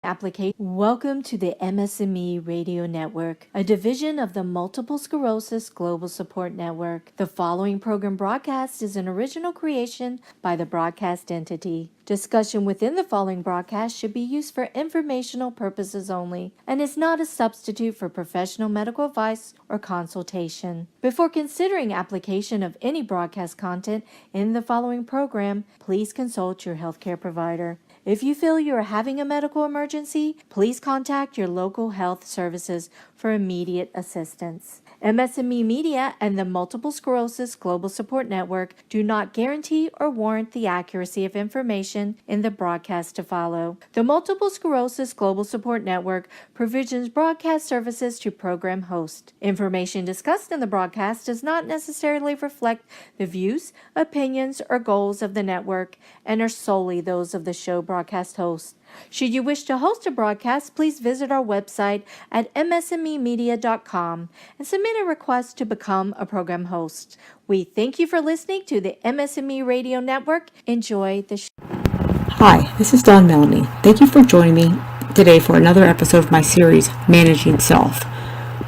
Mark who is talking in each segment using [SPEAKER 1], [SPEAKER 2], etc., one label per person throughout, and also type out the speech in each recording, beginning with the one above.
[SPEAKER 1] application. Welcome to the MS&Me Radio Network, a division of the Multiple Sclerosis Global Support Network. The following program broadcast is an original creation by the broadcast entity. Discussion within the following broadcast should be used for informational purposes only and is not a substitute for professional medical advice or consultation. Before considering application of any broadcast content in the following program, please consult your healthcare provider. If you feel you are having a medical emergency, please contact your local health services for immediate assistance. MS&Me Media and the Multiple Sclerosis Global Support Network do not guarantee or warrant the accuracy of information in the broadcast to follow. The Multiple Sclerosis Global Support Network provisions broadcast services to program hosts. Information discussed in the broadcast does not necessarily reflect the views, opinions, or goals of the network and are solely those of the show broadcast host. Should you wish to host a broadcast, please visit our website at msmemedia.com and submit a request to become a program host. We thank you for listening to the MS&Me Radio Network. Enjoy the show.
[SPEAKER 2] Hi, this is Dawn Melanie. Thank you for joining me today for another episode of my series, Managing Self.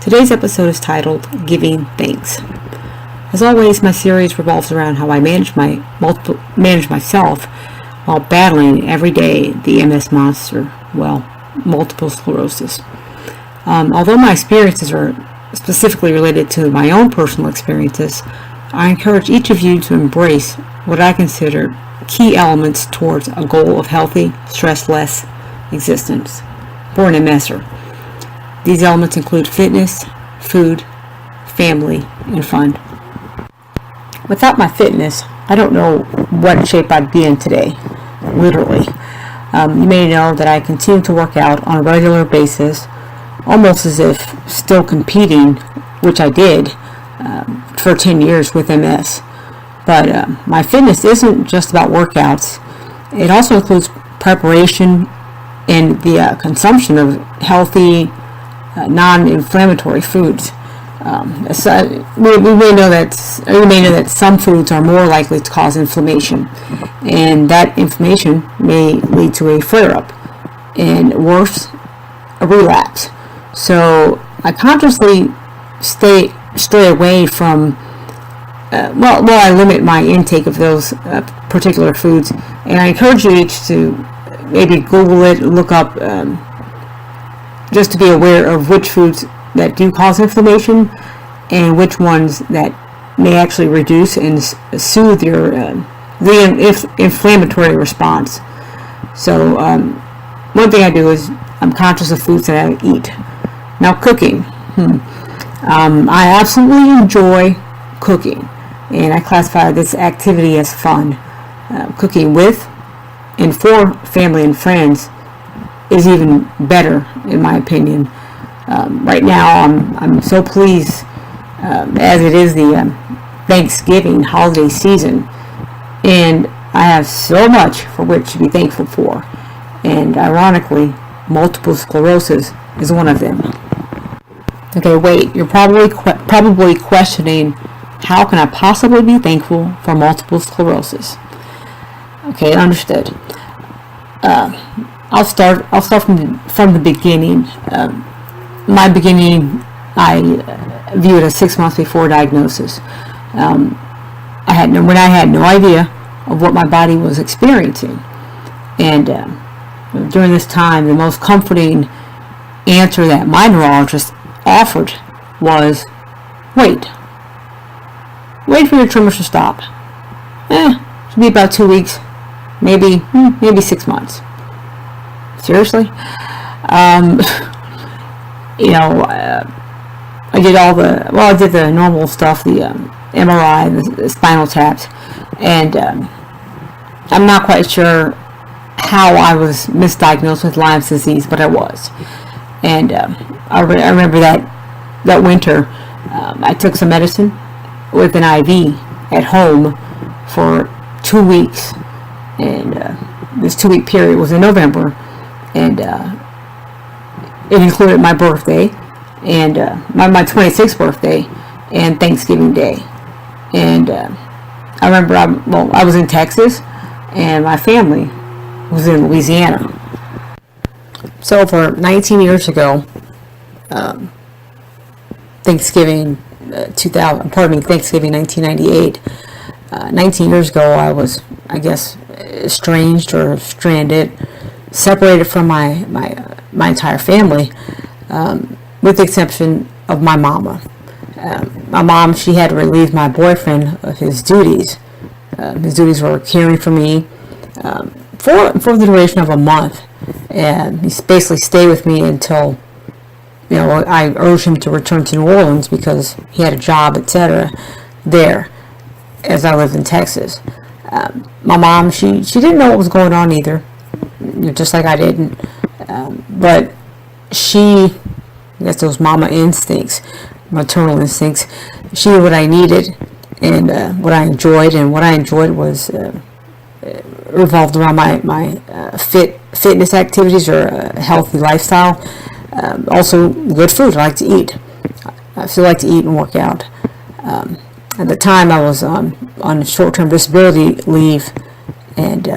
[SPEAKER 2] Today's episode is titled, Giving Thanks. As always, my series revolves around how I manage myself while battling every day the MS monster, multiple sclerosis. Although my experiences are specifically related to my own personal experiences, I encourage each of you to embrace what I consider key elements towards a goal of healthy, stress-less existence for an MSer. These elements include fitness, food, family, and fun. Without my fitness, I don't know what shape I'd be in today, literally. You may know that I continue to work out on a regular basis, almost as if still competing, which I did for 10 years with MS. But my fitness isn't just about workouts. It also includes preparation and the consumption of healthy, non-inflammatory foods. We may know that some foods are more likely to cause inflammation, and that inflammation may lead to a flare-up, and worse, a relapse. So I consciously stay away from. I limit my intake of those particular foods, and I encourage you each to maybe Google it, look up, just to be aware of which foods that do cause inflammation and which ones that may actually reduce and soothe your inflammatory response. So one thing I do is I'm conscious of foods that I eat. Now cooking. I absolutely enjoy cooking, and I classify this activity as fun. Cooking with and for family and friends is even better, in my opinion. Right now, I'm so pleased as it is the Thanksgiving holiday season, and I have so much for which to be thankful for. And ironically, multiple sclerosis is one of them. Okay, wait, you're probably questioning, how can I possibly be thankful for multiple sclerosis? Okay, understood. I'll start from the beginning. My beginning, I view it as 6 months before diagnosis. When I had no idea of what my body was experiencing, and during this time, the most comforting answer that my neurologist offered was, wait for your tremors to stop. Should be about 2 weeks, maybe 6 months. Seriously? I did the normal stuff, the MRI, the spinal taps, and I'm not quite sure how I was misdiagnosed with Lyme's disease, but I was. And I remember that winter, I took some medicine with an IV at home for 2 weeks, and this 2-week period was in November, and it included my birthday, and my 26th birthday, and Thanksgiving Day. And I remember I was in Texas, and my family was in Louisiana. So over 19 years ago, Thanksgiving 1998, 19 years ago, I was, I guess, estranged or stranded, separated from my entire family, with the exception of my mama. My mom, she had to relieve my boyfriend of his duties. His duties were caring for me for the duration of a month, and he basically stayed with me until, I urged him to return to New Orleans because he had a job, etc. there, as I lived in Texas. My mom, she didn't know what was going on either, just like I didn't. But I guess those mama instincts, maternal instincts, she knew what I needed and what I enjoyed, and what I enjoyed was revolved around my fitness activities or a healthy lifestyle. Also, good food. I like to eat. I still like to eat and work out. At the time, I was on short-term disability leave, and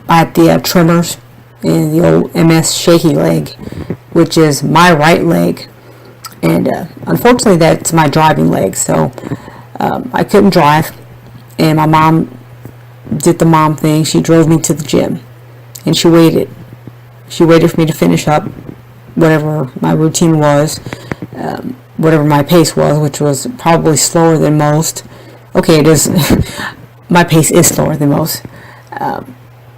[SPEAKER 2] I had the tremors in the old MS shaky leg, which is my right leg, and unfortunately, that's my driving leg. So I couldn't drive, and my mom did the mom thing. She drove me to the gym, and she waited. She waited for me to finish up whatever my routine was, whatever my pace was, which was probably slower than most. Okay, it is. My pace is slower than most,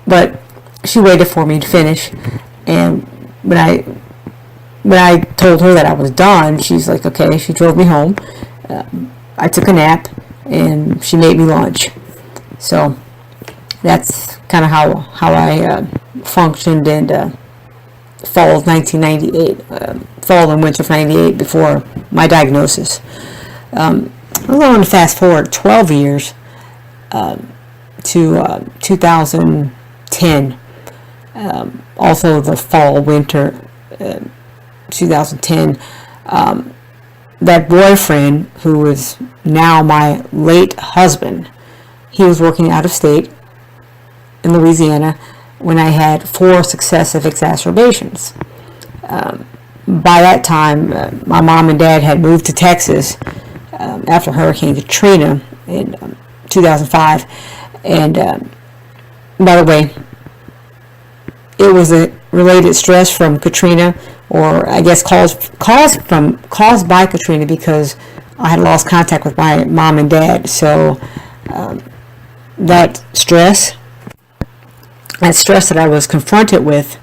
[SPEAKER 2] but she waited for me to finish, and when I told her that I was done, she's like, okay. She drove me home. I took a nap, and she made me lunch. So that's kind of how I functioned in fall of 1998, fall and winter of 98 before my diagnosis. I'm going to fast forward 12 years to 2010. Also the fall, winter 2010. That boyfriend, who is now my late husband, he was working out of state in Louisiana when I had 4 successive exacerbations. By that time, my mom and dad had moved to Texas after Hurricane Katrina in 2005. And by the way, it was a related stress from Katrina, or I guess caused by Katrina, because I had lost contact with my mom and dad. So that stress that I was confronted with,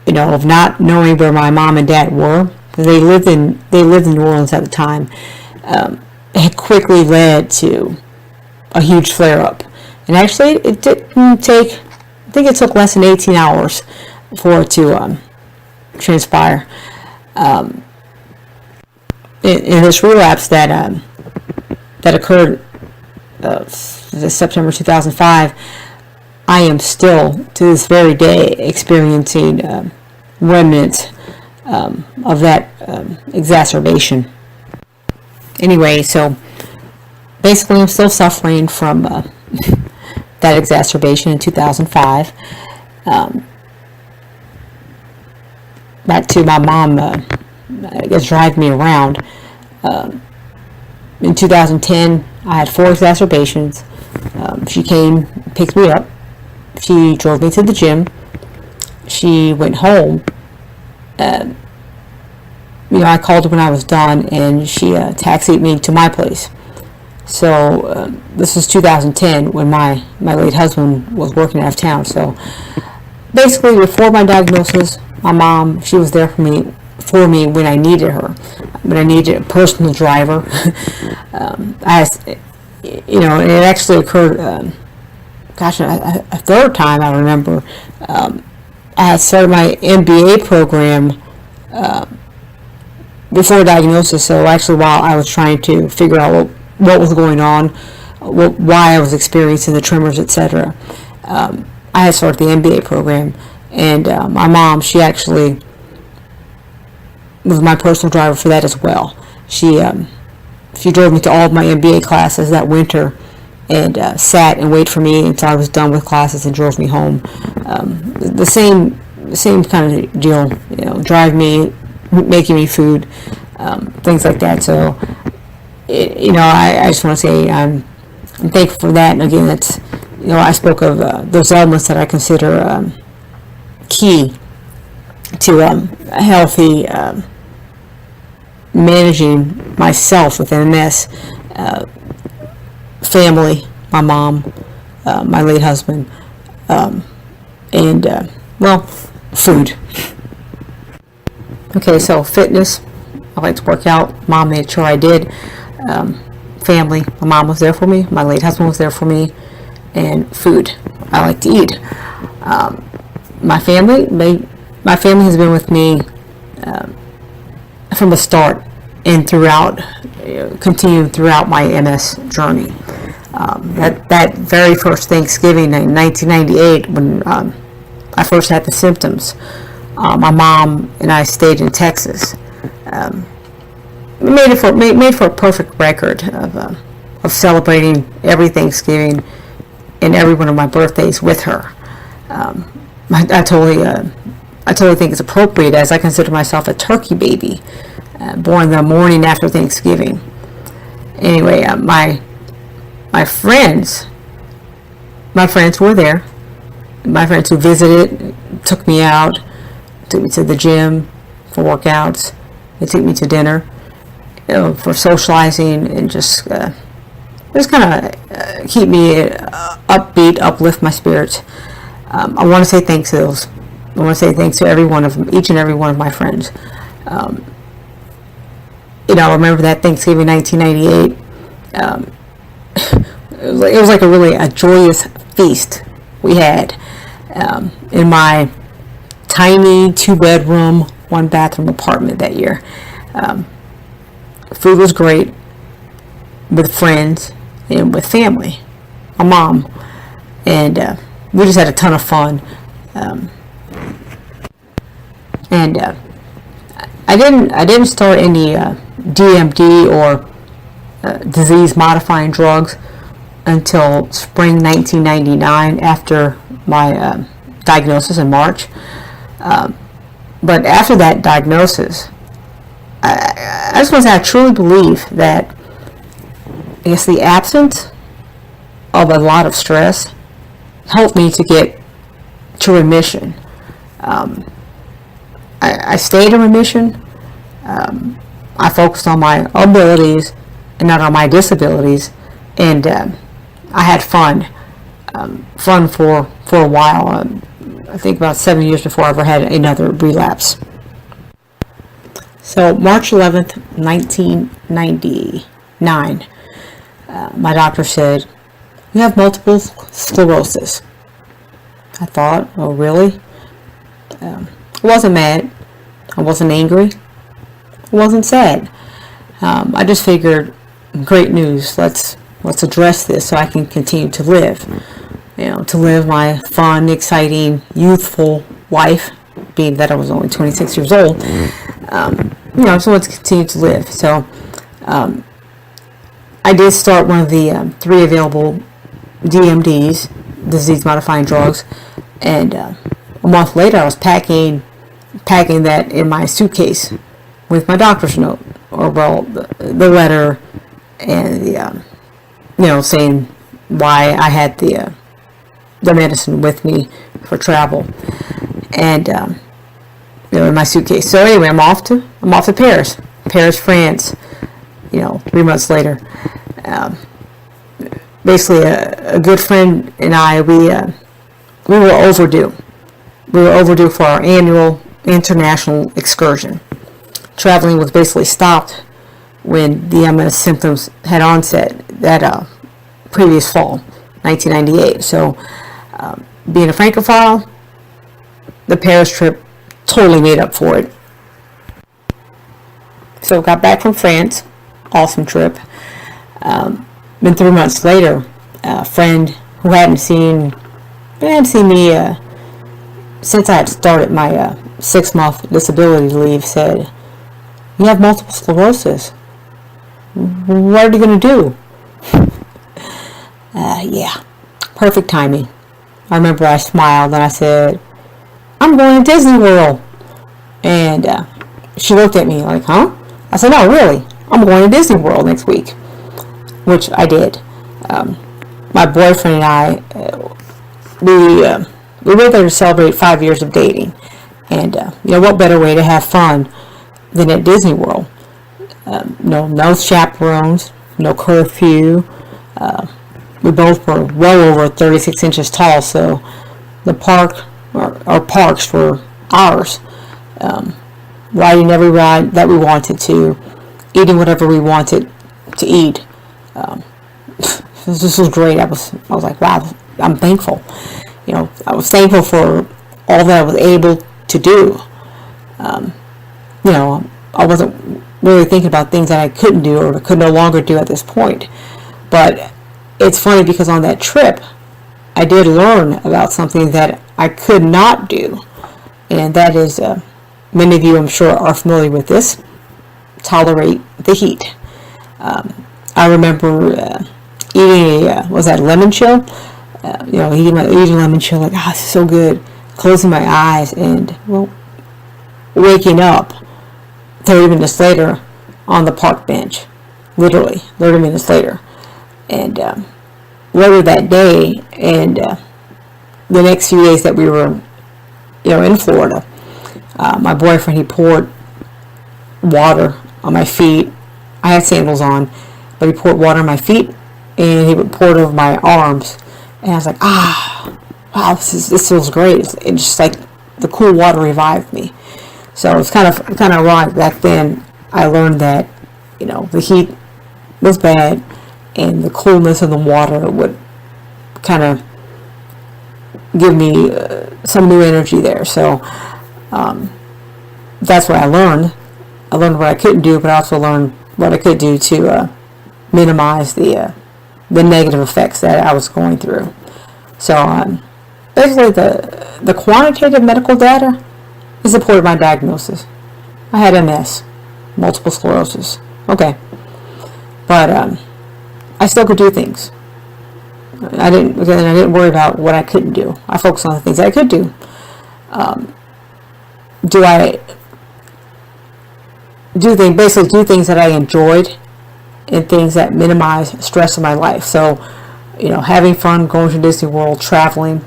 [SPEAKER 2] of not knowing where my mom and dad were, they lived in New Orleans at the time, had quickly led to a huge flare-up. And actually, it didn't take, I think it took less than 18 hours for it to transpire. In this relapse that occurred September 2005, I am still, to this very day, experiencing remnants of that exacerbation. Anyway, so basically I'm still suffering from that exacerbation in 2005. Back to my mom, I guess, driving me around. In 2010, I had 4 exacerbations. She came, picked me up. She drove me to the gym. She went home. I called her when I was done, and she taxied me to my place. So this was 2010 when my late husband was working out of town. So basically, before my diagnosis, my mom, she was there for me when I needed her, when I needed a personal driver. And it actually occurred, a third time I remember. I had started my MBA program before diagnosis, so actually while I was trying to figure out what was going on, why I was experiencing the tremors, etc. I had started the MBA program, and my mom, she actually was my personal driver for that as well. She drove me to all of my MBA classes that winter, and sat and waited for me until I was done with classes and drove me home. The same same kind of deal, drive me, making me food, things like that. So, I just want to say I'm thankful for that. And again, that's, I spoke of those elements that I consider key to a healthy managing myself with MS, family, my mom, my late husband, and food. Okay, so fitness, I like to work out. Mom made sure I did. Family, my mom was there for me, my late husband was there for me, and food, I like to eat. My family has been with me from the start and throughout, continued throughout my MS journey. That very first Thanksgiving in 1998, when I first had the symptoms, my mom and I stayed in Texas. Made for a perfect record of celebrating every Thanksgiving and every one of my birthdays with her. I totally think it's appropriate, as I consider myself a turkey baby, born the morning after Thanksgiving. Anyway, my friends were there. My friends who visited took me out, took me to the gym for workouts. They took me to dinner, for socializing, and just kind of keep me upbeat, uplift my spirits. I want to say thanks to those. I want to say thanks to each and every one of my friends. I remember that Thanksgiving 1998. It was like a joyous feast we had in my tiny 2-bedroom, 1-bathroom apartment that year. Food was great with friends and with family. My mom, and we just had a ton of fun. I didn't start any DMD or disease modifying drugs until spring 1999, after my diagnosis in March. But after that diagnosis, I just want to say I truly believe that, I guess, the absence of a lot of stress helped me to get to remission. I stayed in remission. I focused on my abilities and not on my disabilities, and I had fun for a while. I think about 7 years before I ever had another relapse. So March 11th, 1999, my doctor said, "You have multiple sclerosis." I thought, "Oh, really?" I wasn't mad. I wasn't angry. I wasn't sad. I just figured, great news. Let's address this so I can continue to live. To live my fun, exciting, youthful life, being that I was only 26 years old. So let's continue to live. So I did start one of the 3 available DMDs, disease-modifying drugs, and a month later I was packing that in my suitcase with my doctor's note, or the letter, and the saying why I had the medicine with me for travel, and in my suitcase. So anyway, I'm off to Paris, France. 3 months later. Basically, a good friend and I, we were overdue. We were overdue for our annual international excursion. Traveling was basically stopped when the MS symptoms had onset that previous fall, 1998. So, being a Francophile, the Paris trip totally made up for it. So, got back from France, awesome trip. Then 3 months later, a friend who hadn't seen me since I had started my 6-month disability leave said, "You have multiple sclerosis. What are you going to do?" Yeah, perfect timing. I remember I smiled and I said, I'm going to Disney World. And she looked at me like, huh? I said, no, really. I'm going to Disney World next week, which I did. My boyfriend and I, we went there to celebrate 5 years of dating. And, what better way to have fun than at Disney World? No chaperones, no curfew. We both were well over 36 inches tall, so the our parks were ours. Riding every ride that we wanted to, eating whatever we wanted to eat. This was great. I was like, wow, I'm thankful. I was thankful for all that I was able to do. I wasn't really thinking about things that I couldn't do or could no longer do at this point. But it's funny because on that trip, I did learn about something that I could not do. And that is, many of you I'm sure are familiar with this, tolerate the heat. I remember eating lemon chill? Eating lemon chill, like, this is so good. Closing my eyes and, waking up 30 minutes later on the park bench. Literally, 30 minutes later. And later that day and the next few days that we were, in Florida, my boyfriend, he poured water on my feet. I had sandals on, but he poured water on my feet and he would pour it over my arms. And I was like, wow, this feels great. It's just like the cool water revived me. So it's kind of ironic. Back then, I learned that, the heat was bad, and the coolness of the water would kind of give me some new energy there. So that's what I learned. I learned what I couldn't do, but I also learned what I could do to minimize the negative effects that I was going through. So basically, the quantitative medical data is supported my diagnosis. I had MS, multiple sclerosis. Okay, but I still could do things. I didn't worry about what I couldn't do. I focused on the things that I could do. Do things that I enjoyed and things that minimize stress in my life. So, having fun, going to Disney World, traveling,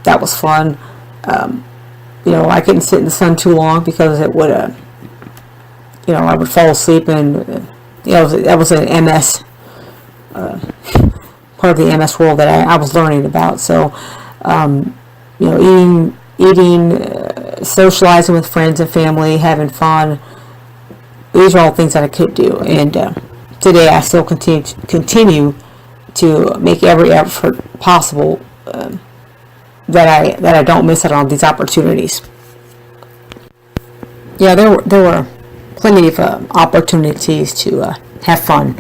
[SPEAKER 2] that was fun. I couldn't sit in the sun too long because it would, I would fall asleep, and that was an MS, part of the MS world that I was learning about. So, eating, socializing with friends and family, having fun, these are all things that I could do. And today I still continue to make every effort possible that I don't miss out on these opportunities. Yeah, there were plenty of opportunities to have fun.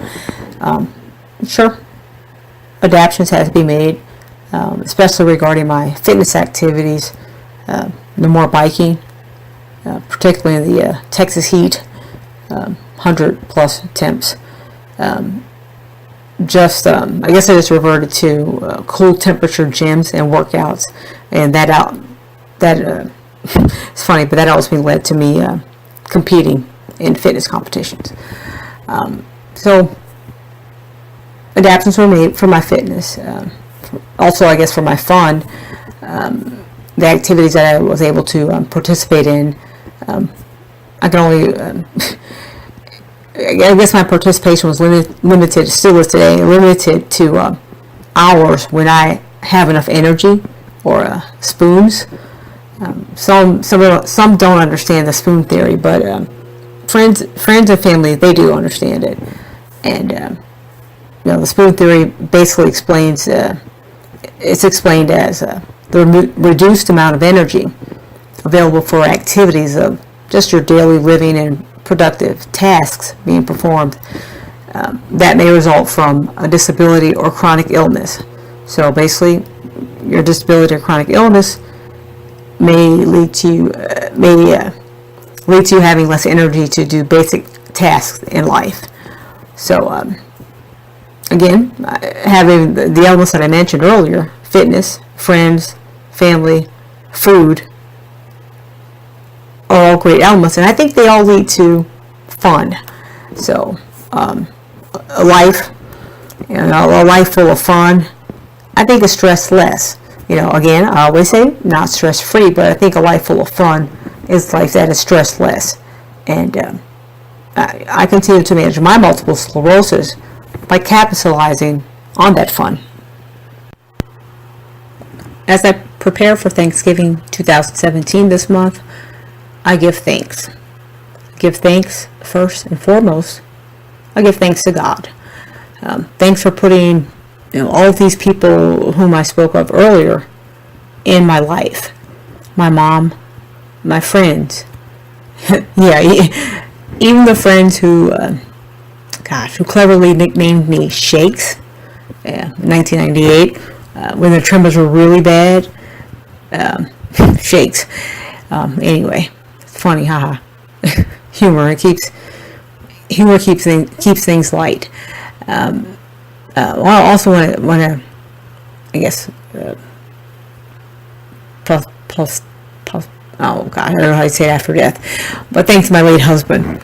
[SPEAKER 2] Sure, adaptations had to be made, especially regarding my fitness activities. No more biking, particularly in the Texas heat, 100 plus temps. I guess I just reverted to cool temperature gyms and workouts, and it's funny, but that ultimately led to me competing in fitness competitions. So adaptations were made for my fitness. Also, I guess for my fun, the activities that I was able to participate in, I can only I guess my participation was limited, still is today, limited to hours when I have enough energy or spoons. Some don't understand the spoon theory, but friends and family, they do understand it. And the spoon theory basically explains it's explained as the reduced amount of energy available for activities of just your daily living and productive tasks being performed that may result from a disability or chronic illness. So basically, your disability or chronic illness may lead to you having less energy to do basic tasks in life. So again, having the elements that I mentioned earlier: fitness, friends, family, food, are all great elements, and I think they all lead to fun. So, a life, a life full of fun, I think is stress less. Again, I always say not stress free, but I think a life full of fun is life that is stress less. And I continue to manage my multiple sclerosis by capitalizing on that fun. As I prepare for Thanksgiving 2017 this month, I give thanks. Give thanks first and foremost. I give thanks to God. Thanks for putting all of these people whom I spoke of earlier in my life. My mom, my friends. Even the friends who cleverly nicknamed me Shakes in 1998 when the tremors were really bad. Shakes. Anyway, it's funny, haha. Humor keeps things light. I also want to, I guess, oh God, I don't know how to say it after death, but thanks to my late husband,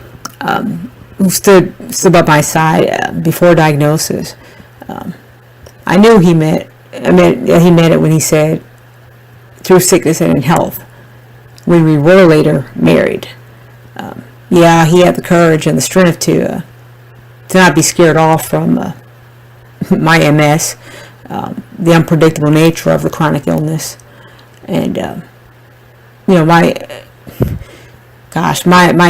[SPEAKER 2] who stood by my side before diagnosis. I knew he meant it when he said, through sickness and in health, when we were later married. He had the courage and the strength to not be scared off from my MS, the unpredictable nature of the chronic illness, and my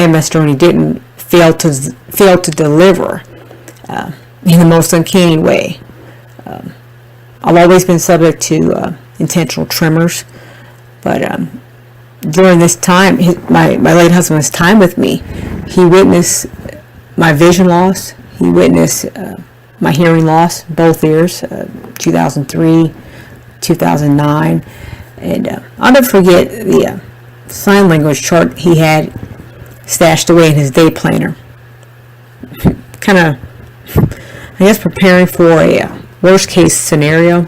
[SPEAKER 2] MS journey didn't fail to deliver in the most uncanny way. I've always been subject to intentional tremors, but during this time, my late husband's time with me, he witnessed my vision loss. He witnessed my hearing loss, both ears, 2003, 2009, and I'll never forget the sign language chart he had stashed away in his day planner. Kind of, I guess, preparing for a worst case scenario,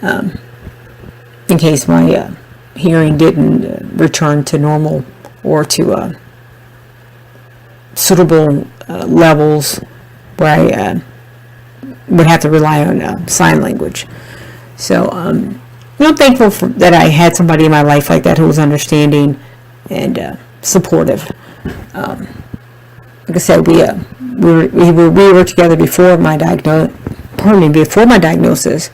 [SPEAKER 2] in case my hearing didn't return to normal or to suitable levels where I would have to rely on sign language. So I'm thankful that I had somebody in my life like that who was understanding and supportive. Like I said, we were together before my diagnosis,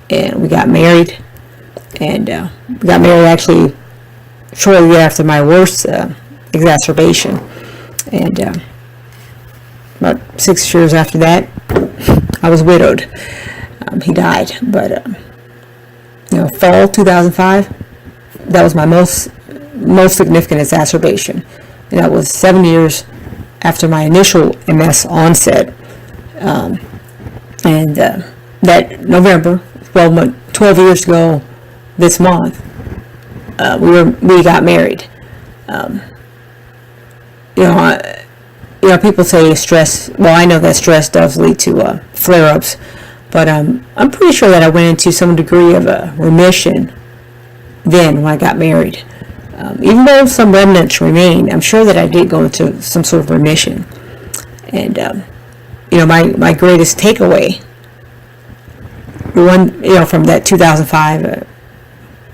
[SPEAKER 2] and we got married. And we got married actually shortly after my worst exacerbation. And about 6 years after that, I was widowed. He died. But, fall 2005, that was my most significant exacerbation. And that was 7 years after my initial MS onset. And that November, 12 years ago this month, we got married. People say stress. Well, I know that stress does lead to flare-ups, but I'm pretty sure that I went into some degree of a remission then when I got married. Even though some remnants remain, I'm sure that I did go into some sort of remission. And my greatest takeaway, from that 2005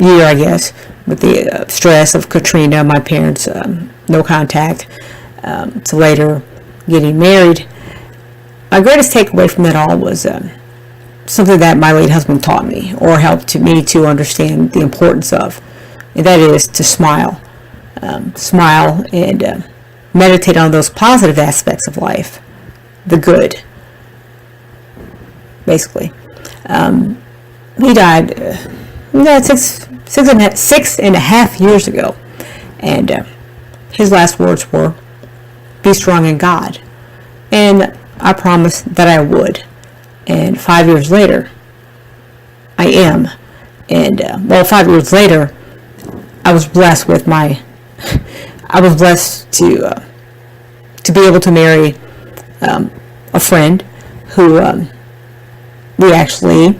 [SPEAKER 2] year, I guess, with the stress of Katrina, my parents, no contact, to later getting married. My greatest takeaway from that all was something that my late husband taught me, or helped me to understand the importance of, and that is to smile. Smile and meditate on those positive aspects of life, the good, basically. He died 6.5 years ago, and his last words were, "Be strong in God," and I promised that I would. And 5 years later, I am. And 5 years later, I was blessed to be able to marry a friend who we actually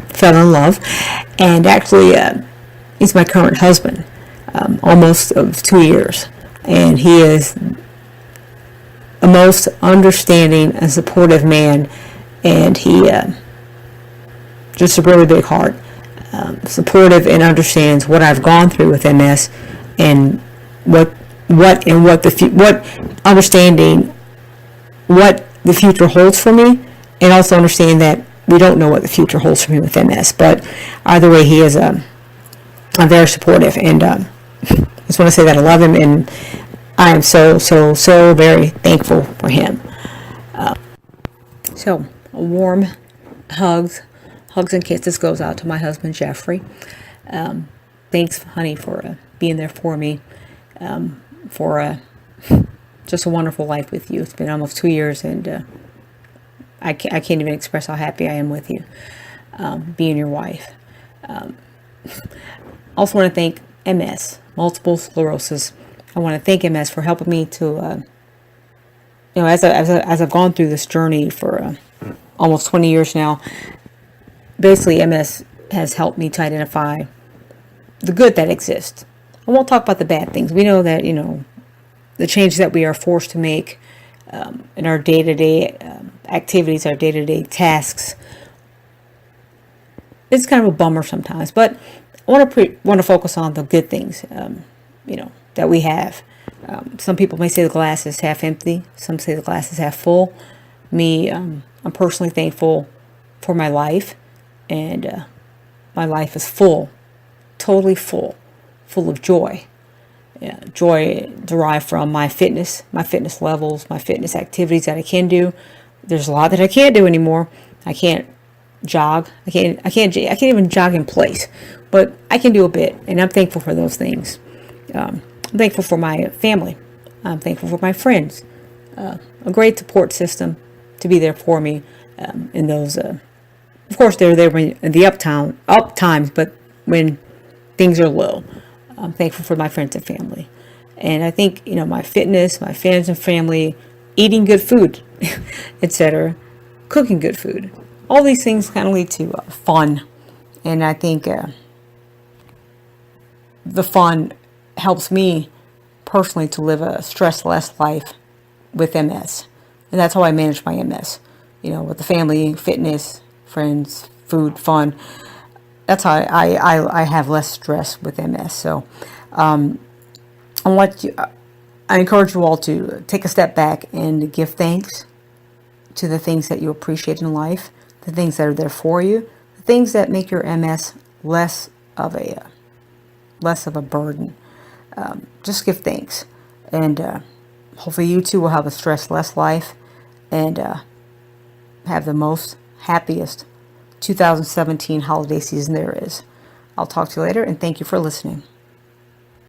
[SPEAKER 2] fell in love, and actually he's my current husband. almost of 2 years. And he is a most understanding and supportive man, and he just a really big heart, supportive, and understands what I've gone through with MS, and understanding what the future holds for me, and also understanding that we don't know what the future holds for me with MS. But either way, he is very supportive, and I just want to say that I love him, and I am so very thankful for him. So warm hugs and kisses goes out to my husband Jeffrey. Thanks, honey, for being there for me, for just a wonderful life with you. It's been almost 2 years, and I can't even express how happy I am with you, being your wife. Also want to thank MS, multiple sclerosis. I want to thank MS for helping me to, as I've gone through this journey for almost 20 years now. Basically, MS has helped me to identify the good that exists. I won't talk about the bad things. We know that, the changes that we are forced to make in our day-to-day activities, our day-to-day tasks, it's kind of a bummer sometimes. But I want to focus on the good things, that we have. Some people may say the glass is half empty. Some say the glass is half full. Me, I'm personally thankful for my life, and my life is full, totally full of joy. Yeah, joy derived from my fitness levels, my fitness activities that I can do. There's a lot that I can't do anymore. I can't jog. I can't even jog in place, but I can do a bit, and I'm thankful for those things. I'm thankful for my family. I'm thankful for my friends. A great support system to be there for me in those. Of course, they're there in the up times, but when things are low, I'm thankful for my friends and family. And I think, my fitness, my friends and family, eating good food, etc., cooking good food. All these things kind of lead to fun. And I think the fun helps me personally to live a stress-less life with MS. And that's how I manage my MS. With the family, fitness, friends, food, fun. That's how I have less stress with MS. So I encourage you all to take a step back and give thanks to the things that you appreciate in life, the things that are there for you, the things that make your MS less of a burden. Just give thanks, and hopefully you too will have a stress-less life, and have the most happiest 2017 holiday season there is. I'll talk to you later, and thank you for listening.